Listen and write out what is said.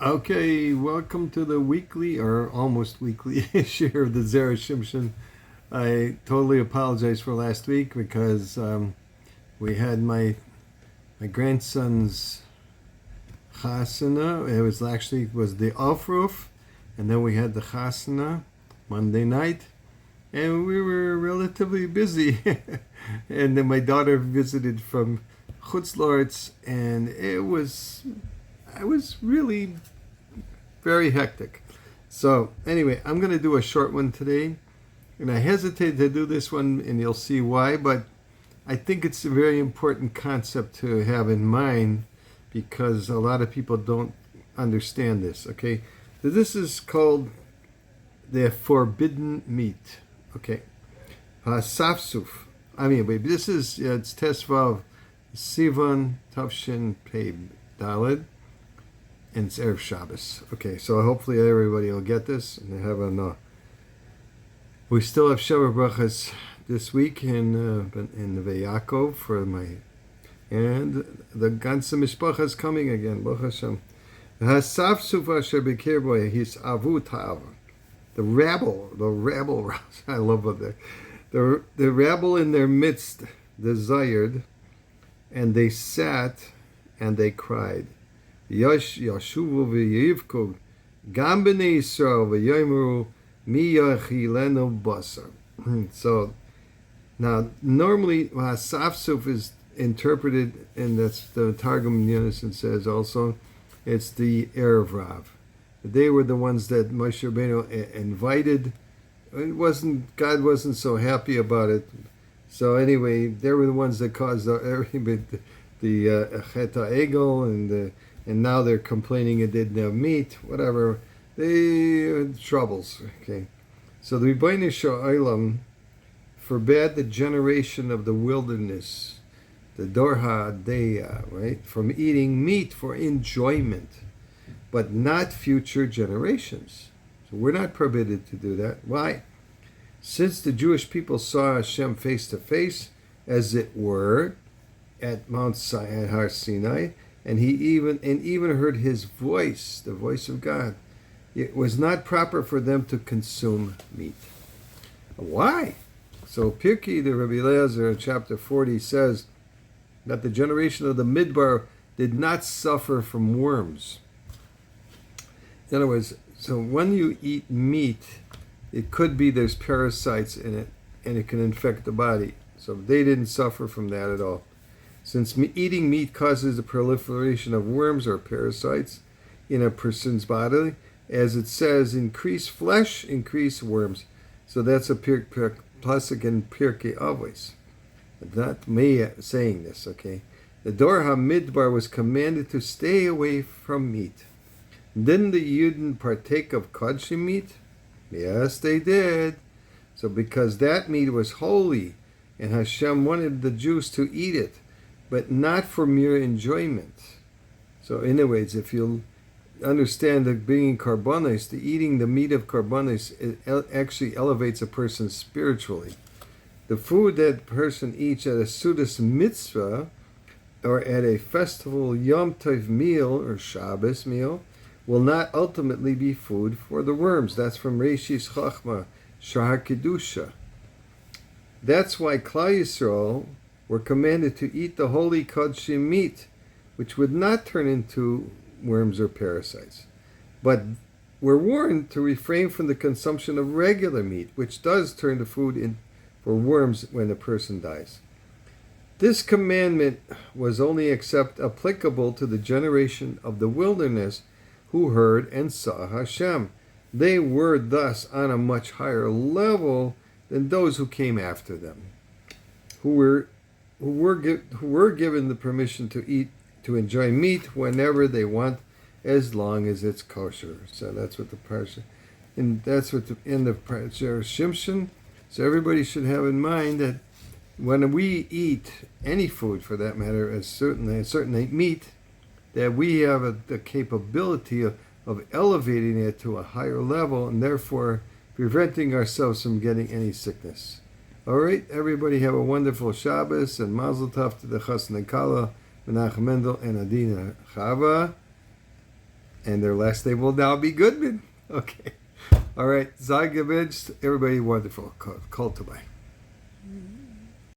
Okay, welcome to the weekly or almost weekly share of the Zera Shimshon. I totally apologize for last week because we had my grandson's chasana. It was the aufruf, and then we had the chasana Monday night, and we were relatively busy. And then my daughter visited from Chutz La'aretz, and I was really very hectic. So anyway, I'm going to do a short one today, and I hesitate to do this one, and you'll see why, but I think it's a very important concept to have in mind because a lot of people don't understand this, okay? So this is called the forbidden meat, okay? Safsuf. Wait, this is, it's Tesvav Sivan Tavshin Pei Daled, and it's Erev Shabbos. Okay, so hopefully everybody will get this and they have a. We still have Sheva Brachas this week in the Vayakov for my, and the ganze Mishpacha is coming again. Baruch Hashem. Hasafsuf asher b'kirbo his avut ha'ava. The rabble. I love what the rabble in their midst desired, and they sat and they cried. Yashuvu v'yivku gam b'nei Yisrael v'yomeru mi yachilenu basar. So now normally Safsuf is interpreted, and that's the Targum Yonason says also, it's the Erev Rav. They were the ones that Moshe Rabbeinu invited. God wasn't so happy about it. So anyway, they were the ones that caused the Chet HaEgel, and now they're complaining it didn't have meat, whatever. They troubles. Okay, so the Rebbeinu Shalom forbade the generation of the wilderness, the Dor HaDeya, right, from eating meat for enjoyment, but not future generations. So we're not permitted to do that. Why? Since the Jewish people saw Hashem face to face, as it were, at Mount Sinai, at Har Sinai, and he even heard his voice, the voice of God, it was not proper for them to consume meat. Why? So Pirkei, the Rabbi Eliezer in chapter 40 says that the generation of the Midbar did not suffer from worms. In other words, so when you eat meat, it could be there's parasites in it, and it can infect the body. So they didn't suffer from that at all. Since eating meat causes the proliferation of worms or parasites in a person's body, as it says, increase flesh, increase worms. So that's a pasuk in Pirkei Avos. Not me saying this, okay? The Dor HaMidbar was commanded to stay away from meat. Didn't the Yidden partake of kodshim meat? Yes, they did. So because that meat was holy, and Hashem wanted the Jews to eat it, but not for mere enjoyment. So in other words, if you understand that being karbonos, the eating the meat of karbonos, it actually elevates a person spiritually. The food that a person eats at a Sudas mitzvah, or at a festival Yom Tov meal, or Shabbos meal, will not ultimately be food for the worms. That's from Reishis Chachma, Shahar Kedusha. That's why Klal Yisrael were commanded to eat the holy kodshim meat, which would not turn into worms or parasites. But we're warned to refrain from the consumption of regular meat, which does turn the food in for worms when a person dies. This commandment was only applicable to the generation of the wilderness who heard and saw Hashem. They were thus on a much higher level than those who came after them, who were given the permission to enjoy meat whenever they want, as long as it's kosher. So that's what the parsha, and that's what the end of Parsha Shimshon. So everybody should have in mind that when we eat any food, for that matter, certainly meat, that we have the capability of elevating it to a higher level, and therefore preventing ourselves from getting any sickness. All right, everybody have a wonderful Shabbos, and Mazel Tov to the Chassan and Kala, Menachem Mendel, and Adina Chava. And their last name will now be Goodman. Okay. All right. Zag Everybody wonderful. Call to buy.